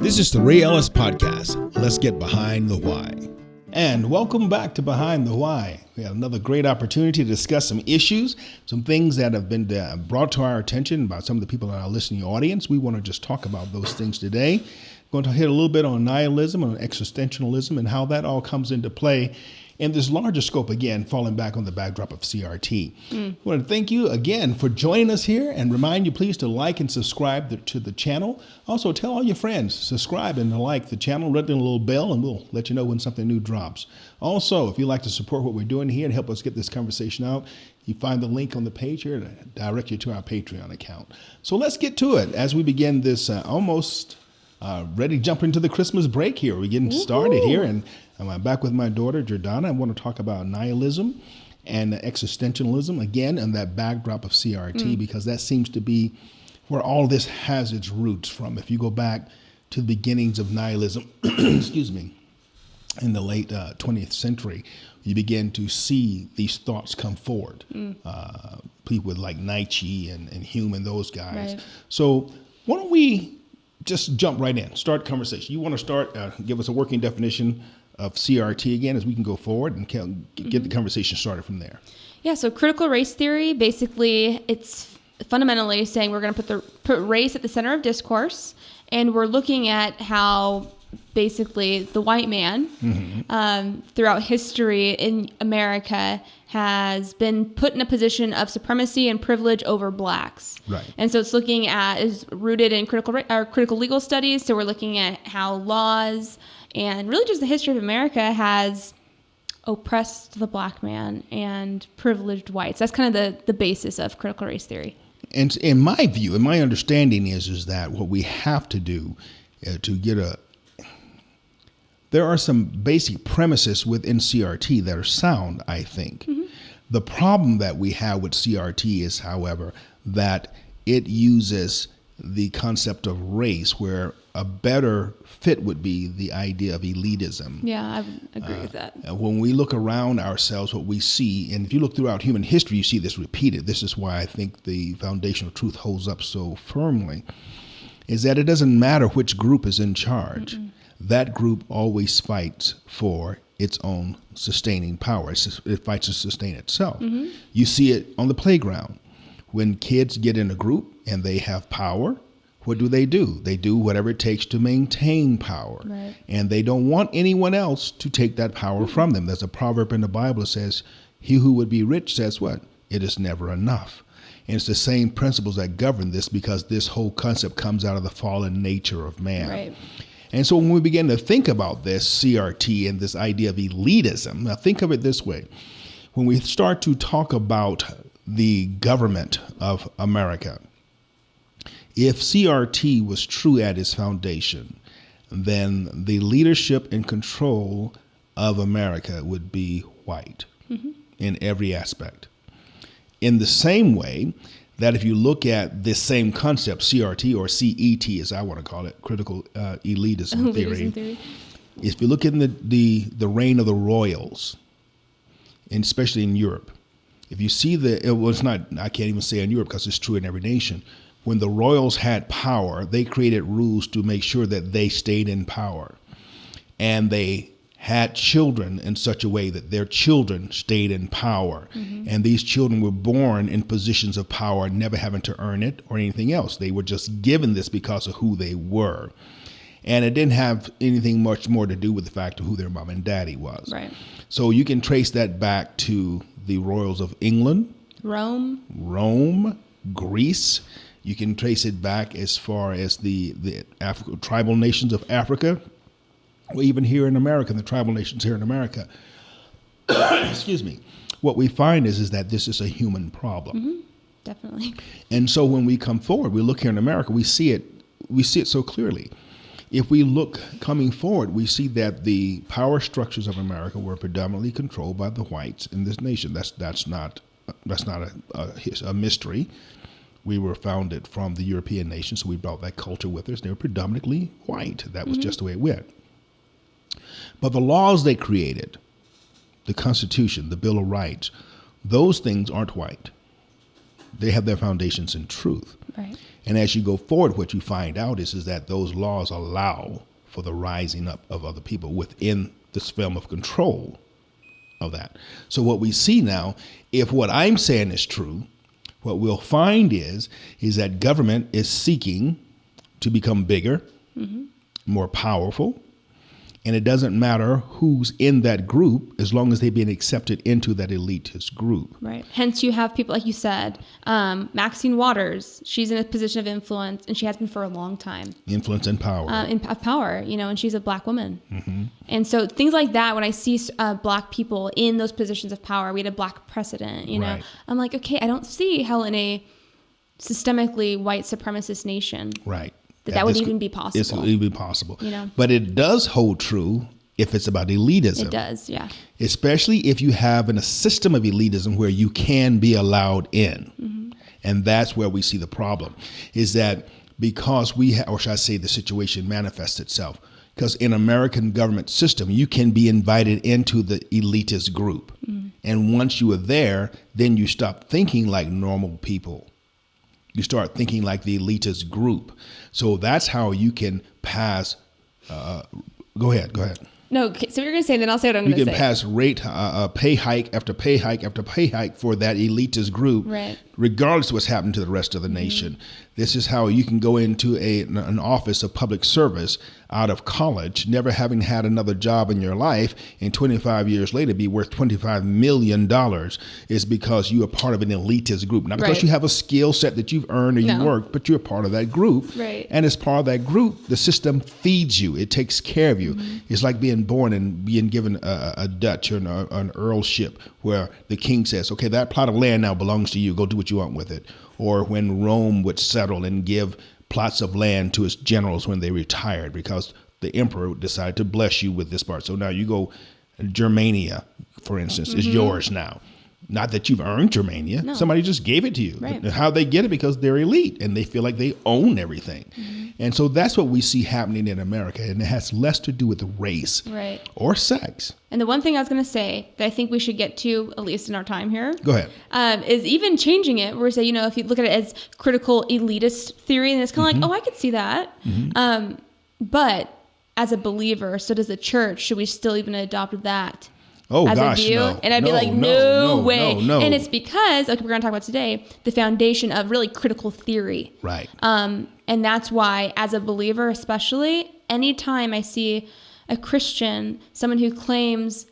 This is the Ray Ellis Podcast. Let's get behind the why. And welcome back to Behind the Why. We have another great opportunity to discuss some issues, some things that have been brought to our attention by some of the people in our listening audience. We want to just talk about those things today. We're going to hit a little bit on nihilism and existentialism and how that all comes into play in this larger scope, again, falling back on the backdrop of CRT. I want to thank you again for joining us here and remind you please to like and subscribe to the channel. Also, tell all your friends, subscribe and like the channel, ring the little bell, and we'll let you know when something new drops. Also, if you'd like to support what we're doing here and help us get this conversation out, you find the link on the page here to direct you to our Patreon account. So let's get to it as we begin this almost ready to jump into the Christmas break here. We're getting started here, and I'm back with my daughter, Jordana. I want to talk about nihilism and existentialism, again, and that backdrop of CRT, because that seems to be where all this has its roots from. If you go back to the beginnings of nihilism, excuse me, in the late 20th century, you begin to see these thoughts come forward. People like Nietzsche and Hume and those guys. Right. So why don't we just jump right in, start conversation. You want to start, give us a working definition of CRT again as we can go forward and get the conversation started from there. Yeah, so critical race theory, basically it's fundamentally saying we're going to put race at the center of discourse, and we're looking at how basically the white man throughout history in America has been put in a position of supremacy and privilege over blacks. Right. And so it's looking at, is rooted in critical legal studies. So we're looking at how laws and really just the history of America has oppressed the black man and privileged whites. That's kind of the basis of critical race theory. And in my view, and my understanding is that what we have to do to get there are some basic premises within CRT that are sound, I think. The problem that we have with CRT is, however, that it uses the concept of race, where a better fit would be the idea of elitism. Yeah, I would agree with that. When we look around ourselves, what we see, and if you look throughout human history, you see this repeated. This is why I think the foundational truth holds up so firmly, is that it doesn't matter which group is in charge. That group always fights for its own sustaining power. It fights to sustain itself. You see it on the playground. When kids get in a group and they have power, what do? They do whatever it takes to maintain power. Right. And they don't want anyone else to take that power from them. There's a proverb in the Bible that says, he who would be rich says what? It is never enough. And it's the same principles that govern this, because this whole concept comes out of the fallen nature of man. Right. And so when we begin to think about this CRT and this idea of elitism, now think of it this way. When we start to talk about the government of America, if CRT was true at its foundation, then the leadership and control of America would be white in every aspect. In the same way that if you look at this same concept, CRT or CET as I want to call it, critical elitism theory, if you look in the reign of the royals, and especially in Europe, if you see I can't even say in Europe because it's true in every nation, when the royals had power, they created rules to make sure that they stayed in power. And they had children in such a way that their children stayed in power. And these children were born in positions of power, never having to earn it or anything else. They were just given this because of who they were. And it didn't have anything much more to do with the fact of who their mom and daddy was. Right. So you can trace that back to the royals of England, Rome, Greece. You can trace it back as far as the tribal nations of Africa, or even here in America, the tribal nations here in America. Excuse me. What we find is that this is a human problem. Definitely. And so when we come forward, we look here in America, we see it so clearly. If we look coming forward, we see that the power structures of America were predominantly controlled by the whites in this nation. That's not a mystery. We were founded from the European nations, so we brought that culture with us. They were predominantly white. That was just the way it went. But the laws they created, the Constitution, the Bill of Rights, those things aren't white. They have their foundations in truth. Right. And as you go forward, what you find out is that those laws allow for the rising up of other people within this realm of control of that. So what we see now, if what I'm saying is true, what we'll find is that government is seeking to become bigger, more powerful, and it doesn't matter who's in that group as long as they've been accepted into that elitist group. Right. Hence, you have people, like you said, Maxine Waters. She's in a position of influence, and she has been for a long time. Influence and power. Of power, and she's a black woman. And so things like that, when I see black people in those positions of power, we had a black president, Right. I'm like, okay, I don't see how in a systemically white supremacist nation Right. that would even be possible. It's even possible. You know? But it does hold true if it's about elitism. It does, yeah. Especially if you have a system of elitism where you can be allowed in. And that's where we see the problem, is that because or should I say the situation manifests itself, because in American government system, you can be invited into the elitist group. And once you are there, then you stop thinking like normal people. You start thinking like the elitist group. So that's how you can pass. Go ahead. No, so what you're going to say, then I'll say what I'm going to say. You can pass pay hike after pay hike after pay hike for that elitist group, right, regardless of what's happened to the rest of the nation. This is how you can go into an office of public service out of college, never having had another job in your life, and 25 years later be worth $25 million, is because you are part of an elitist group. Not because you have a skill set that you've earned or you work, but you're part of that group. Right. And as part of that group, the system feeds you. It takes care of you. It's like being born and being given a Dutch or an earlship where the king says, okay, that plot of land now belongs to you. Go do what you want with it. Or when Rome would settle and give plots of land to its generals when they retired because the emperor decided to bless you with this part. So now you go, Germania, for instance, is yours now. Not that you've earned Germania. No. Somebody just gave it to you. Right. How they get it? Because they're elite and they feel like they own everything. And so that's what we see happening in America. And it has less to do with race or sex. And the one thing I was going to say that I think we should get to, at least in our time here, go ahead, is even changing it. Where we say, if you look at it as critical elitist theory, and it's kind of like, oh, I could see that. But as a believer, so does the church. Should we still even adopt that? Oh, as gosh, a view? no. And I'd be like, no way. No. And it's because, like we're going to talk about today, the foundation of really critical theory. Right. And that's why, as a believer especially, anytime I see a Christian, someone who claims,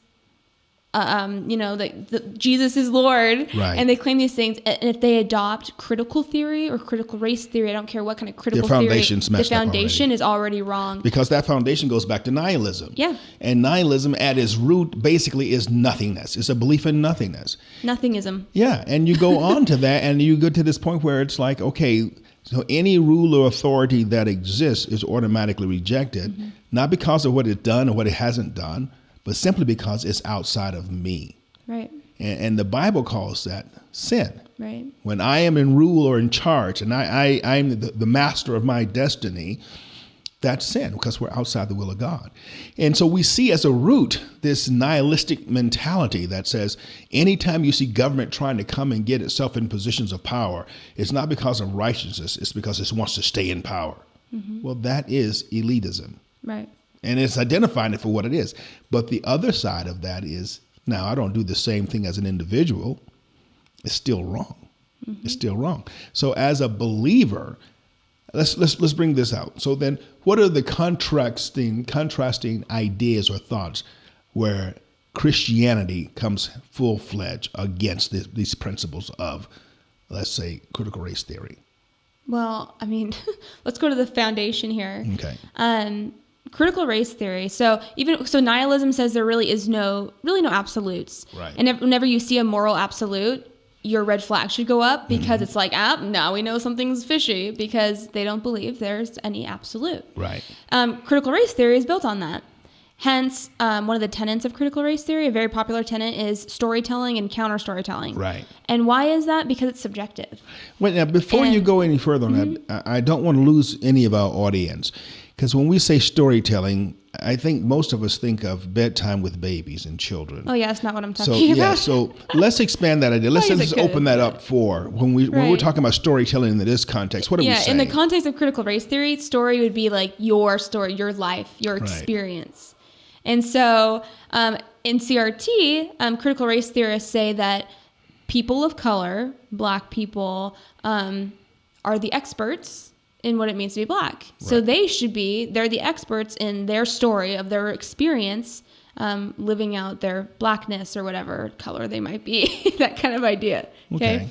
that Jesus is Lord, and they claim these things, and if they adopt critical theory or critical race theory, I don't care what kind of critical theory, the foundation is already wrong. Because that foundation goes back to nihilism. Yeah. And nihilism at its root basically is nothingness. It's a belief in nothingness. Nothingism. Yeah. And you go on to that and you go to this point where it's like, okay, so any rule or authority that exists is automatically rejected, not because of what it's done or what it hasn't done, but simply because it's outside of me. Right. And the Bible calls that sin. Right. When I am in rule or in charge and I'm the master of my destiny, that's sin because we're outside the will of God. And so we see as a root this nihilistic mentality that says anytime you see government trying to come and get itself in positions of power, it's not because of righteousness, it's because it wants to stay in power. Well, that is elitism. Right. And it's identifying it for what it is. But the other side of that is, now I don't do the same thing as an individual. It's still wrong. It's still wrong. So as a believer, let's bring this out. So then what are the contrasting ideas or thoughts where Christianity comes full-fledged against these principles of, let's say, critical race theory? Well, I mean, let's go to the foundation here. Okay. Critical race theory. So nihilism says there really is no absolutes. Right. And whenever you see a moral absolute, your red flag should go up because it's like, now we know something's fishy because they don't believe there's any absolute. Right. Critical race theory is built on that. Hence, one of the tenets of critical race theory, a very popular tenet, is storytelling and counter storytelling. Right. And why is that? Because it's subjective. Well, now, before you go any further on that, I don't want to lose any of our audience. Because when we say storytelling, I think most of us think of bedtime with babies and children. Oh yeah, that's not what I'm talking about. So let's expand that idea. Let's open that up for when we're talking about storytelling in this context. What are we saying? In the context of critical race theory, story would be like your story, your life, your experience. And so in CRT, critical race theorists say that people of color, Black people, are the experts in what it means to be Black. So they're the experts in their story of their experience, living out their Blackness or whatever color they might be, that kind of idea. Okay.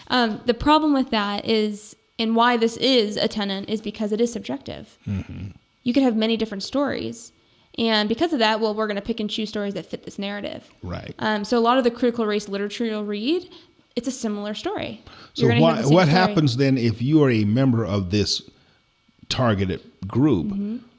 The problem with that is, and why this is a tenet, is because it is subjective. Mm-hmm. You could have many different stories. And because of that, we're going to pick and choose stories that fit this narrative. Right. So a lot of the critical race literature you'll read, it's a similar story. So what happens then if you are a member of this targeted group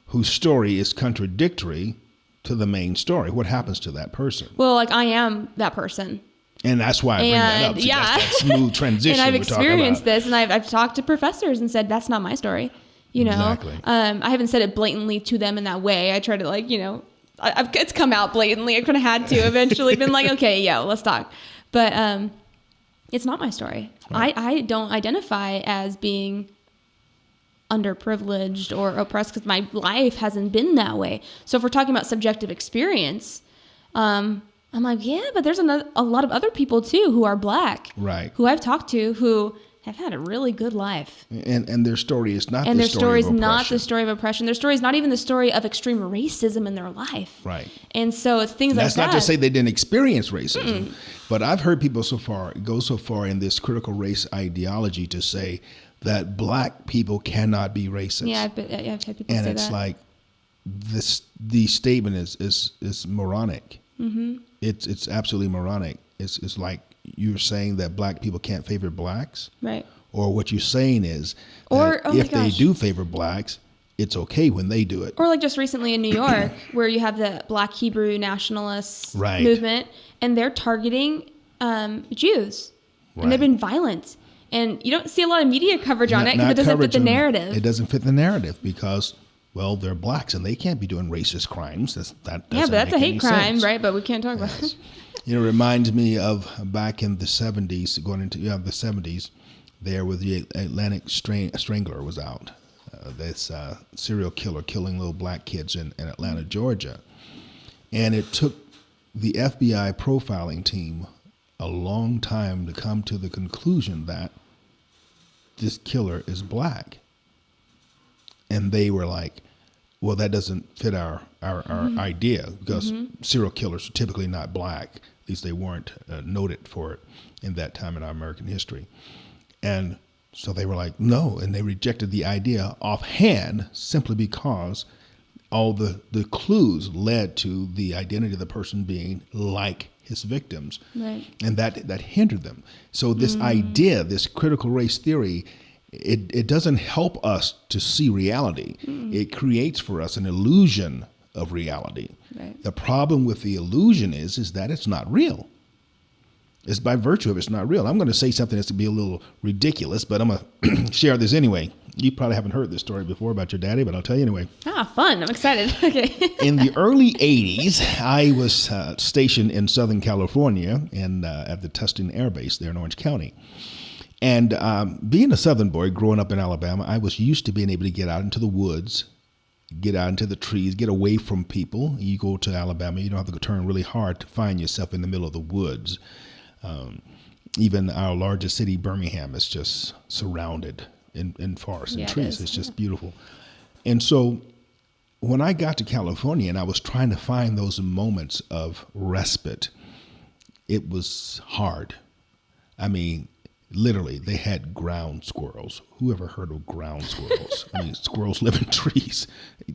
whose story is contradictory to the main story? What happens to that person? Well, like I am that person. And that's why I bring that up. See, that's that smooth transition. And I've experienced this, and I've talked to professors and said, that's not my story. You know, exactly. I haven't said it blatantly to them in that way. I try to it's come out blatantly. I kind of had to eventually. Been like, okay, let's talk. But it's not my story. Right. I don't identify as being underprivileged or oppressed because my life hasn't been that way. So if we're talking about subjective experience, I'm like, but there's a lot of other people too who are Black, right? Who I've talked to who have had a really good life, and their story is not. And their story is not the story of oppression. Their story is not even the story of extreme racism in their life, right? And so it's things like that. That's not to say they didn't experience racism, but I've heard people go so far in this critical race ideology to say that Black people cannot be racist. Yeah, I've had people and say it's that. like the statement is moronic. Mm-hmm. It's absolutely moronic. It's like you're saying that Black people can't favor Blacks, right? Or what you're saying is that if they do favor Blacks, it's okay when they do it. Or like just recently in New York, where you have the Black Hebrew nationalists movement, and they're targeting Jews, and they've been violent. And you don't see a lot of media coverage on it because it doesn't fit the narrative. It doesn't fit the narrative because, well, they're Blacks and they can't be doing racist crimes. But that's a hate crime, right? But we can't talk about it. It reminds me of back in the 70s, going into the 70s, there with the Atlantic Strangler was out. This serial killer killing little Black kids in Atlanta, Georgia. And it took the FBI profiling team a long time to come to the conclusion that this killer is Black. And they were like, well, that doesn't fit our idea because serial killers are typically not Black. At least they weren't noted for it in that time in our American history. And so they were like, no. And they rejected the idea offhand simply because all the clues led to the identity of the person being like his victims. Right. And that hindered them. So this idea, this critical race theory, it doesn't help us to see reality. It creates for us an illusion of reality. Right. The problem with the illusion is that it's not real. It's by virtue of it's not real. I'm going to say something that's going to be a little ridiculous, but I'm going to share this anyway. You probably haven't heard this story before about your daddy, but I'll tell you anyway. Fun. I'm excited. Okay. In the early 80s, I was stationed in Southern California and at the Tustin Air Base there in Orange County. And being a Southern boy growing up in Alabama, I was used to being able to get out into the woods, get out into the trees, get away from people. You go to Alabama, you don't have to turn really hard to find yourself in the middle of the woods. Even our largest city, Birmingham, is just surrounded in forests and trees. It's just beautiful. And so when I got to California and I was trying to find those moments of respite, it was hard. I mean, literally, they had ground squirrels. Who ever heard of ground squirrels? I mean, squirrels live in trees.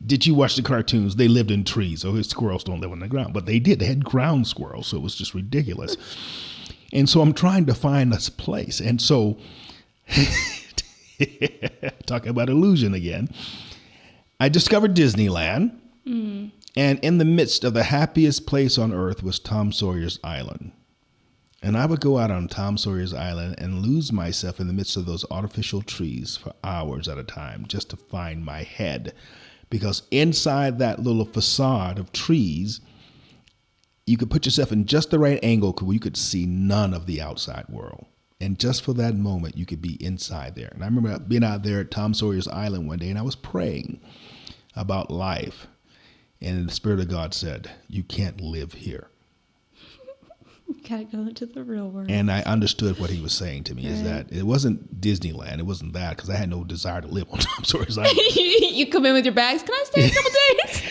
Did you watch the cartoons? They lived in trees. So squirrels don't live on the ground. But they did. They had ground squirrels. So it was just ridiculous. And so I'm trying to find this place. And so, talking about illusion again, I discovered Disneyland. And in the midst of the happiest place on earth was Tom Sawyer's Island. And I would go out on Tom Sawyer's Island and lose myself in the midst of those artificial trees for hours at a time just to find my head. because inside that little facade of trees, you could put yourself in just the right angle where you could see none of the outside world. And just for that moment, you could be inside there. And I remember being out there at Tom Sawyer's Island one day, and I was praying about life. And the Spirit of God said, you can't live here. You gotta go into the real world. And I understood what he was saying to me, is that it wasn't Disneyland. It wasn't that, because I had no desire to live on Tom Sawyer's Island. You come in with your bags. Can I stay a couple days?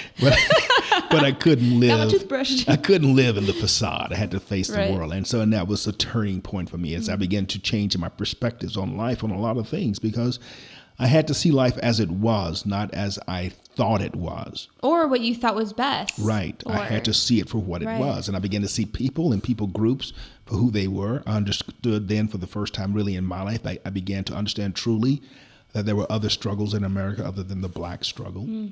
but I couldn't live. Got my toothbrush. I couldn't live in the facade. I had to face the world. And so, and that was a turning point for me as I began to change my perspectives on life, on a lot of things, because I had to see life as it was, not as I thought it was. Or what you thought was best. Right. I had to see it for what it was. And I began to see people and people groups for who they were. I understood then for the first time really in my life, I began to understand truly that there were other struggles in America other than the black struggle.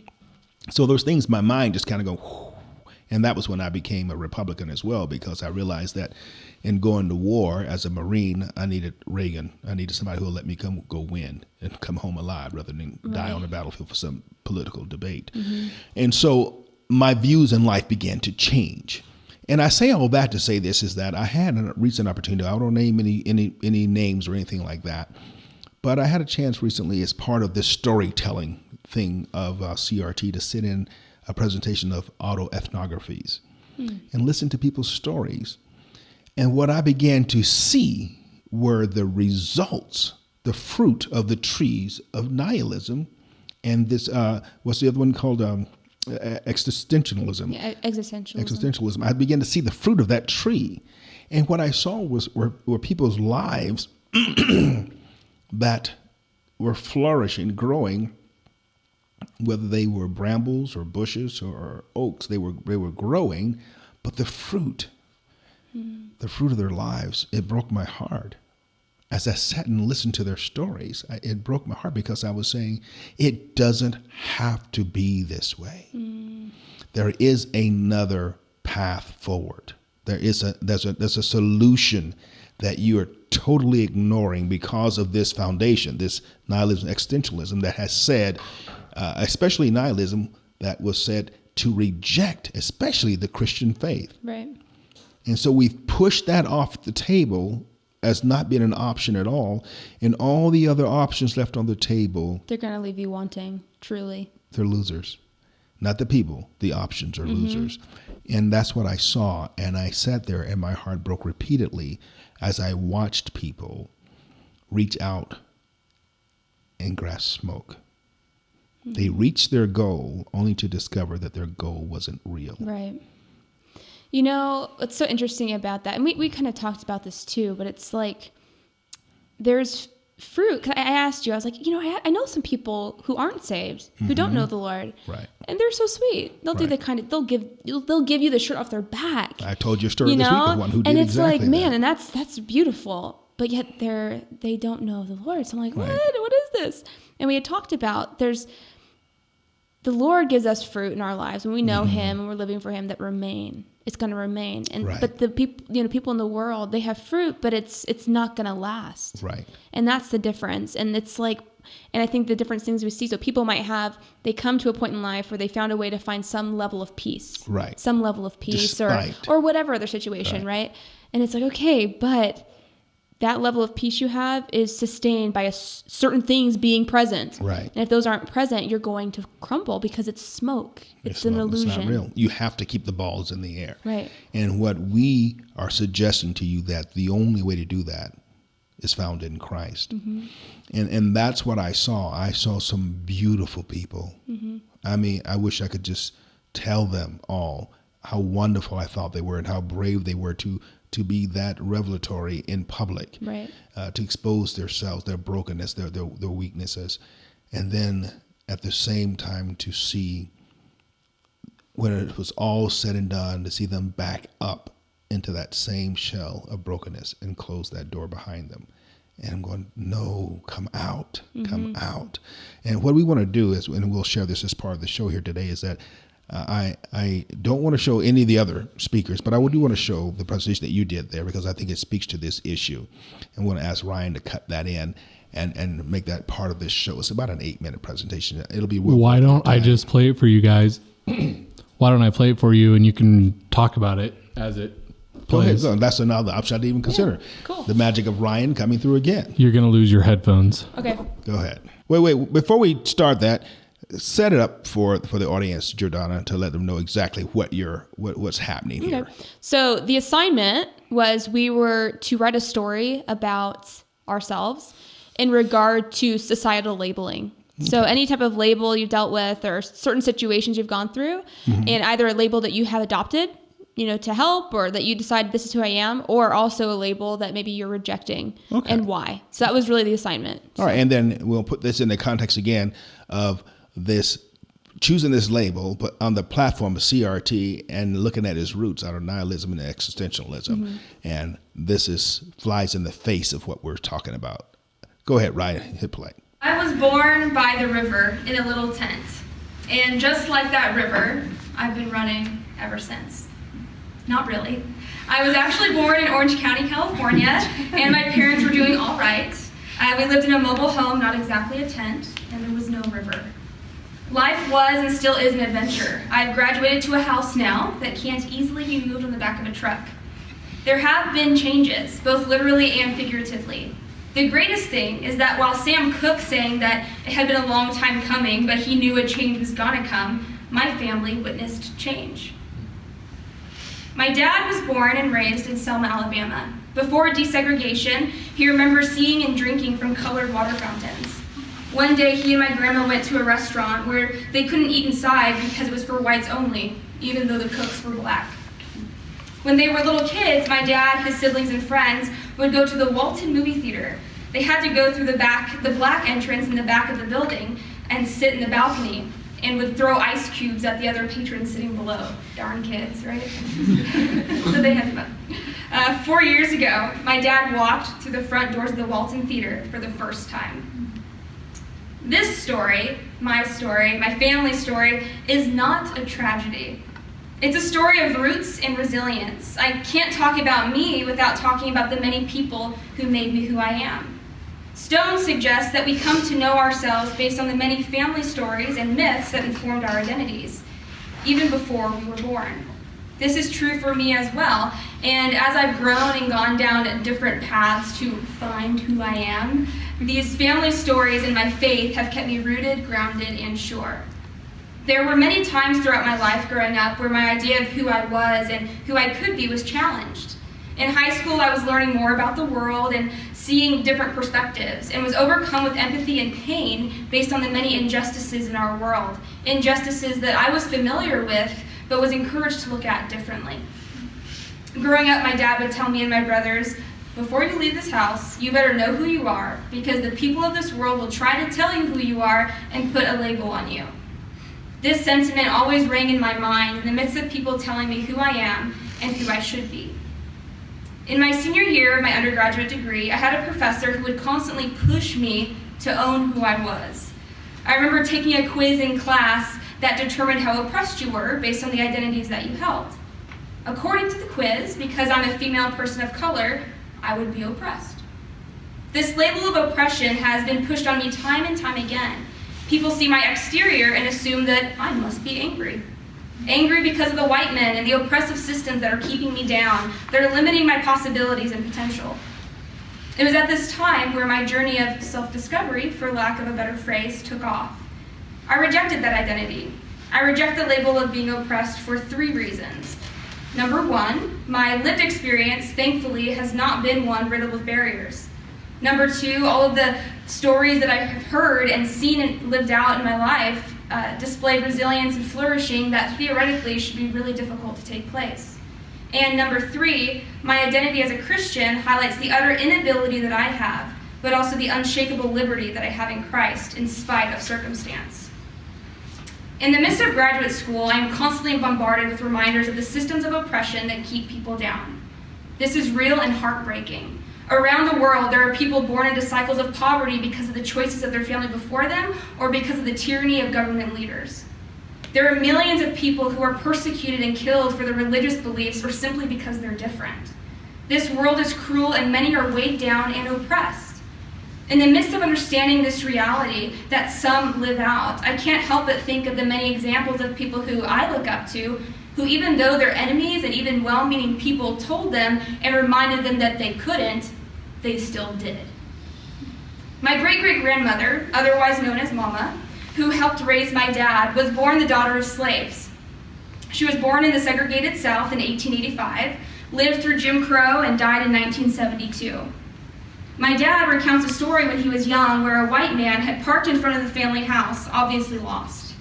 So those things, my mind just kind of go, whoo. And that was when I became a Republican as well, because I realized that in going to war as a Marine, I needed Reagan. I needed somebody who will let me go win and come home alive rather than die on the battlefield for some political debate. And so my views in life began to change. And I say all that to say this, is that I had a recent opportunity. I don't name any names or anything like that, but I had a chance recently as part of this storytelling thing of CRT to sit in a presentation of autoethnographies and listen to people's stories. And what I began to see were the results, the fruit of the trees of nihilism. And this, what's the other one called? Existentialism. Yeah, existentialism. Existentialism. I began to see the fruit of that tree. And what I saw were people's lives that were flourishing, growing, whether they were brambles or bushes or oaks, they were growing, but the fruit of their lives, it broke my heart. As I sat and listened to their stories, it broke my heart, because I was saying, it doesn't have to be this way. There is another path forward. There's a solution that you are totally ignoring because of this foundation, this nihilism, existentialism that has said, especially nihilism, that was said to reject, especially the Christian faith. Right. And so we've pushed that off the table as not being an option at all. And all the other options left on the table, they're going to leave you wanting, truly. They're losers. Not the people, the options are losers. And that's what I saw. And I sat there and my heart broke repeatedly as I watched people reach out and grasp smoke. They reached their goal only to discover that their goal wasn't real. Right. You know, what's so interesting about that, and we kind of talked about this too, but it's like there's fruit. I asked you, I was like, you know, I know some people who aren't saved, who don't know the Lord. Right. And they're so sweet. They'll do the kind of, they'll give you the shirt off their back. I told you a story this week of one who did and it's exactly like, man, that. and that's beautiful. But yet they don't know the Lord. So I'm like, what is this? And we had talked about the Lord gives us fruit in our lives when we know Him and we're living for Him that remain. It's going to remain. And but the people, people in the world, they have fruit, but it's not going to last. Right. And that's the difference. And it's like, and I think the different things we see. So people might they come to a point in life where they found a way to find some level of peace. Right. Some level of peace Despite. or whatever other situation, right? And it's like, okay, but that level of peace you have is sustained by certain things being present. Right. And if those aren't present, you're going to crumble because it's smoke. It's an illusion. It's not real. You have to keep the balls in the air. Right. And what we are suggesting to you, that the only way to do that is found in Christ. And that's what I saw. I saw some beautiful people. I mean, I wish I could just tell them all how wonderful I thought they were and how brave they were to be that revelatory in public, right? To expose themselves, their brokenness, their weaknesses, and then at the same time to see, when it was all said and done, to see them back up into that same shell of brokenness and close that door behind them. And I'm going, no, come out, come out. And what we want to do is, and we'll share this as part of the show here today, is that I don't want to show any of the other speakers, but I do want to show the presentation that you did there, because I think it speaks to this issue. And I want to ask Ryan to cut that in. and make that part of this show. It's about an 8-minute presentation. It'll be. Why don't I just play it for you guys? Why don't I play it for you and you can talk about it as it plays? Go ahead. That's another option I didn't even consider. Cool. The magic of Ryan coming through again. You're going to lose your headphones. Okay. Go ahead. Wait. Before we start that, set it up for the audience, Jordana, to let them know exactly what's happening here. Okay. So the assignment was we were to write a story about ourselves in regard to societal labeling. So any type of label you've dealt with or certain situations you've gone through, and either a label that you have adopted, to help, or that you decide this is who I am, or also a label that maybe you're rejecting and why. So that was really the assignment. All right. And then we'll put this in the context again of this choosing this label, but on the platform of CRT and looking at its roots out of nihilism and existentialism. And this flies in the face of what we're talking about. Go ahead, Ryan, hit play. I was born by the river in a little tent. And just like that river, I've been running ever since. Not really. I was actually born in Orange County, California, and my parents were doing all right. We lived in a mobile home, not exactly a tent, and there was no river. Life was and still is an adventure. I've graduated to a house now that can't easily be moved on the back of a truck. There have been changes, both literally and figuratively. The greatest thing is that while Sam Cooke saying that it had been a long time coming, but he knew a change was gonna come, my family witnessed change. My dad was born and raised in Selma, Alabama. Before desegregation, he remembers seeing and drinking from colored water fountains. One day, he and my grandma went to a restaurant where they couldn't eat inside because it was for whites only, even though the cooks were black. When they were little kids, my dad, his siblings, and friends would go to the Walton movie theater. They had to go through the black entrance in the back of the building and sit in the balcony and would throw ice cubes at the other patrons sitting below. Darn kids, right? So they had fun. 4 years ago, my dad walked through the front doors of the Walton Theater for the first time. This story, my family story, is not a tragedy. It's a story of roots and resilience. I can't talk about me without talking about the many people who made me who I am. Stone suggests that we come to know ourselves based on the many family stories and myths that informed our identities, even before we were born. This is true for me as well, and as I've grown and gone down different paths to find who I am, these family stories and my faith have kept me rooted, grounded, and sure. There were many times throughout my life growing up where my idea of who I was and who I could be was challenged. In high school, I was learning more about the world and seeing different perspectives, and was overcome with empathy and pain based on the many injustices in our world, injustices that I was familiar with, but was encouraged to look at differently. Growing up, my dad would tell me and my brothers, before you leave this house, you better know who you are, because the people of this world will try to tell you who you are and put a label on you. This sentiment always rang in my mind in the midst of people telling me who I am and who I should be. In my senior year of my undergraduate degree, I had a professor who would constantly push me to own who I was. I remember taking a quiz in class that determined how oppressed you were based on the identities that you held. According to the quiz, because I'm a female person of color, I would be oppressed. This label of oppression has been pushed on me time and time again. People see my exterior and assume that I must be angry. Angry because of the white men and the oppressive systems that are keeping me down, that are limiting my possibilities and potential. It was at this time where my journey of self-discovery, for lack of a better phrase, took off. I rejected that identity. I reject the label of being oppressed for 3 reasons. Number 1, my lived experience, thankfully, has not been one riddled with barriers. Number 2, all of the stories that I have heard and seen and lived out in my life display resilience and flourishing that theoretically should be really difficult to take place. And number 3, my identity as a Christian highlights the utter inability that I have, but also the unshakable liberty that I have in Christ in spite of circumstance. In the midst of graduate school, I am constantly bombarded with reminders of the systems of oppression that keep people down. This is real and heartbreaking. Around the world, there are people born into cycles of poverty because of the choices of their family before them or because of the tyranny of government leaders. There are millions of people who are persecuted and killed for their religious beliefs or simply because they're different. This world is cruel and many are weighed down and oppressed. In the midst of understanding this reality that some live out, I can't help but think of the many examples of people who I look up to, who even though their enemies and even well-meaning people told them and reminded them that they couldn't, they still did. My great-great-grandmother, otherwise known as Mama, who helped raise my dad, was born the daughter of slaves. She was born in the segregated South in 1885, lived through Jim Crow, and died in 1972. My dad recounts a story when he was young where a white man had parked in front of the family house, obviously lost.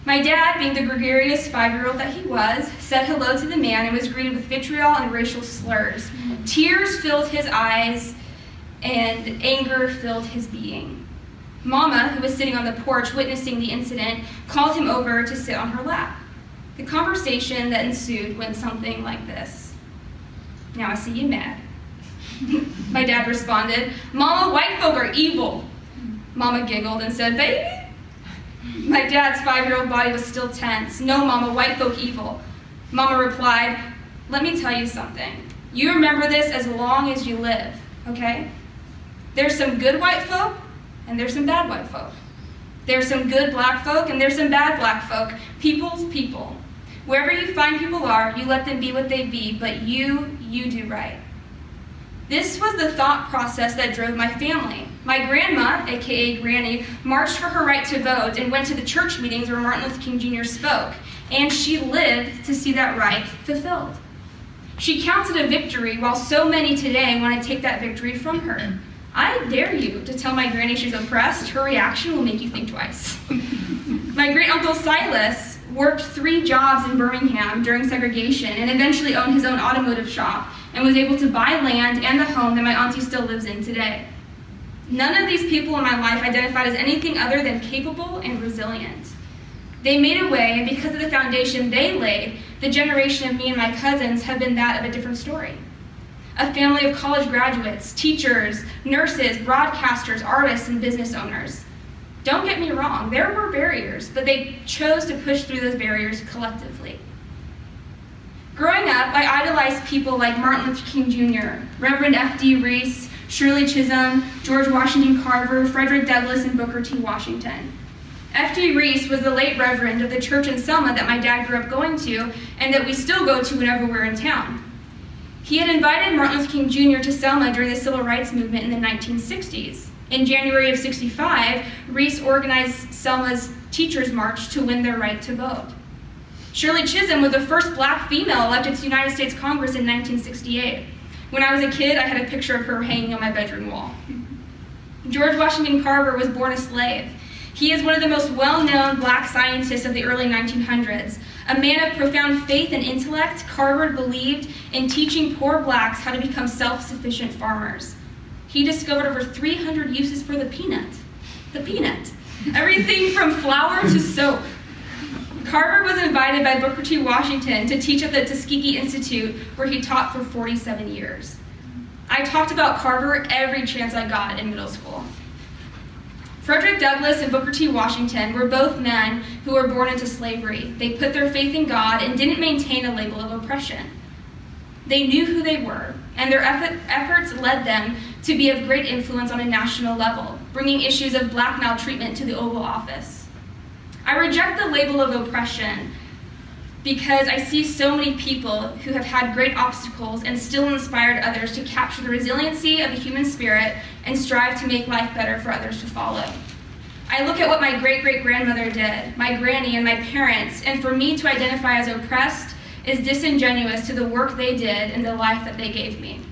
My dad, being the gregarious 5-year-old that he was, said hello to the man and was greeted with vitriol and racial slurs. Tears filled his eyes and anger filled his being. Mama, who was sitting on the porch witnessing the incident, called him over to sit on her lap. The conversation that ensued went something like this. "Now I see you mad." My dad responded, "Mama, white folk are evil." Mama giggled and said, "Baby?" My dad's 5-year-old body was still tense. "No, Mama, white folk evil." Mama replied, "Let me tell you something. You remember this as long as you live, okay? There's some good white folk, and there's some bad white folk. There's some good black folk, and there's some bad black folk. People's people. Wherever you find people are, you let them be what they be, but you do right." This was the thought process that drove my family. My grandma, aka Granny, marched for her right to vote and went to the church meetings where Martin Luther King Jr. spoke, and she lived to see that right fulfilled. She counts it a victory while so many today want to take that victory from her. I dare you to tell my granny she's oppressed. Her reaction will make you think twice. My great-uncle Silas worked 3 jobs in Birmingham during segregation and eventually owned his own automotive shop and was able to buy land and the home that my auntie still lives in today. None of these people in my life identified as anything other than capable and resilient. They made a way, and because of the foundation they laid, the generation of me and my cousins have been that of a different story. A family of college graduates, teachers, nurses, broadcasters, artists, and business owners. Don't get me wrong, there were barriers, but they chose to push through those barriers collectively. Growing up, I idolized people like Martin Luther King Jr., Reverend F.D. Reese, Shirley Chisholm, George Washington Carver, Frederick Douglass, and Booker T. Washington. F.D. Reese was the late reverend of the church in Selma that my dad grew up going to and that we still go to whenever we're in town. He had invited Martin Luther King Jr. to Selma during the Civil Rights Movement in the 1960s. In January of '65, Reese organized Selma's Teachers' March to win their right to vote. Shirley Chisholm was the first black female elected to the United States Congress in 1968. When I was a kid, I had a picture of her hanging on my bedroom wall. George Washington Carver was born a slave. He is one of the most well-known black scientists of the early 1900s. A man of profound faith and intellect, Carver believed in teaching poor blacks how to become self-sufficient farmers. He discovered over 300 uses for the peanut. The peanut. Everything from flour to soap. Carver was invited by Booker T. Washington to teach at the Tuskegee Institute, where he taught for 47 years. I talked about Carver every chance I got in middle school. Frederick Douglass and Booker T. Washington were both men who were born into slavery. They put their faith in God and didn't maintain a label of oppression. They knew who they were, and their efforts led them to be of great influence on a national level, bringing issues of black maltreatment to the Oval Office. I reject the label of oppression because I see so many people who have had great obstacles and still inspired others to capture the resiliency of the human spirit and strive to make life better for others to follow. I look at what my great-great-grandmother did, my granny and my parents, and for me to identify as oppressed is disingenuous to the work they did and the life that they gave me.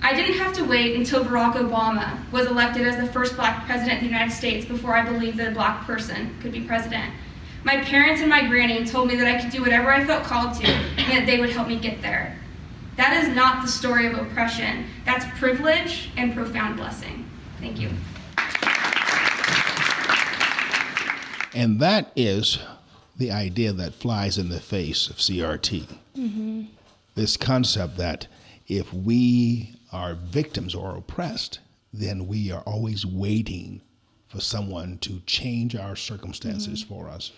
I didn't have to wait until Barack Obama was elected as the first black president of the United States before I believed that a black person could be president. My parents and my granny told me that I could do whatever I felt called to and that they would help me get there. That is not the story of oppression. That's privilege and profound blessing. Thank you. And that is the idea that flies in the face of CRT. Mm-hmm. This concept that if we are victims or oppressed, then we are always waiting for someone to change our circumstances for us.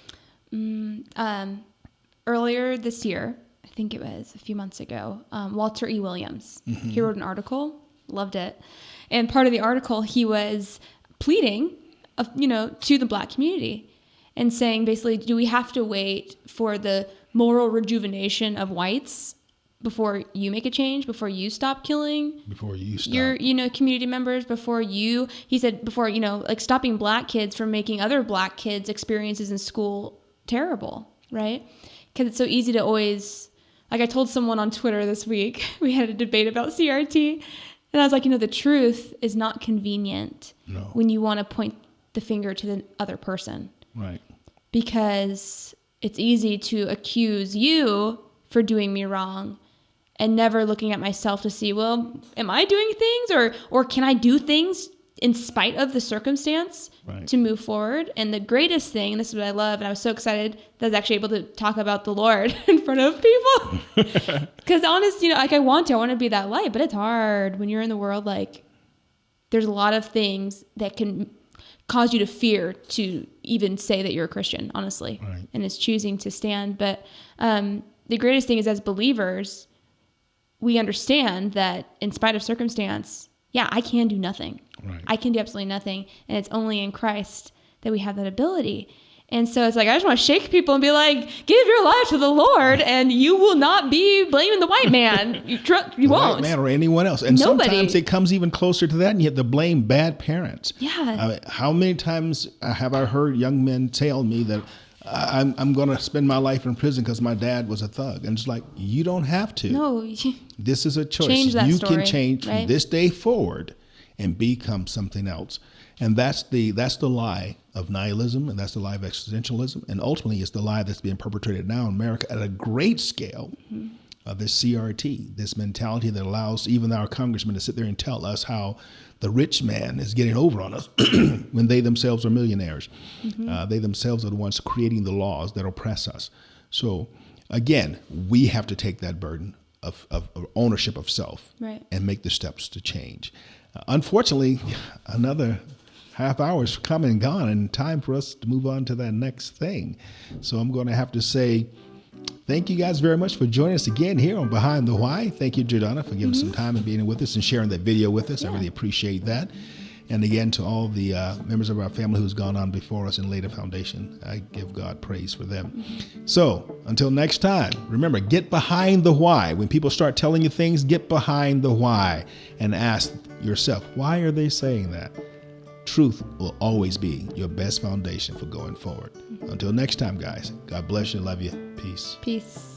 Earlier this year, I think it was a few months ago, Walter E. Williams, he wrote an article Loved it. And part of the article, he was pleading, to the Black community and saying, basically, do we have to wait for the moral rejuvenation of whites before you make a change, before you stop killing your, community members, he said, before, stopping Black kids from making other Black kids' experiences in school terrible, right? Because it's so easy to always, like I told someone on Twitter this week, we had a debate about CRT, and I was like, the truth is not convenient when you want to point the finger to the other person. Right. Because it's easy to accuse you for doing me wrong and never looking at myself to see, well, am I doing things or can I do things in spite of the circumstance to move forward? And the greatest thing, and this is what I love, and I was so excited that I was actually able to talk about the Lord in front of people. Because honestly, I want to be that light, but it's hard when you're in the world. Like, there's a lot of things that can cause you to fear to even say that you're a Christian, honestly. Right. And it's choosing to stand. But the greatest thing is, as believers, we understand that in spite of circumstance, I can do nothing. Right. I can do absolutely nothing. And it's only in Christ that we have that ability. And so it's like, I just want to shake people and be like, give your life to the Lord and you will not be blaming the white man. You won't. White man or anyone else. And Nobody. Sometimes it comes even closer to that, and you have to blame bad parents. Yeah. How many times have I heard young men tell me that I'm going to spend my life in prison because my dad was a thug? And it's like, you don't have to. No. This is a choice. Change that story, can change from this day forward and become something else. And that's the lie of nihilism, and that's the lie of existentialism, and ultimately it's the lie that's being perpetrated now in America at a great scale. Of this CRT, this mentality that allows even our congressmen to sit there and tell us how the rich man is getting over on us when they themselves are millionaires. They themselves are the ones creating the laws that oppress us. So again, we have to take that burden of ownership of self and make the steps to change. Unfortunately, another half hour is come and gone, and time for us to move on to that next thing. So I'm going to have to say thank you guys very much for joining us again here on Behind the Why. Thank you, Jordana, for giving some time and being with us and sharing that video with us. I really appreciate that. And again, to all the members of our family who's gone on before us and laid a foundation, I give God praise for them. So until next time, remember, get behind the why. When people start telling you things, get behind the why and ask yourself, why are they saying that? Truth will always be your best foundation for going forward. Until next time, guys, God bless you. Love you. Peace. Peace.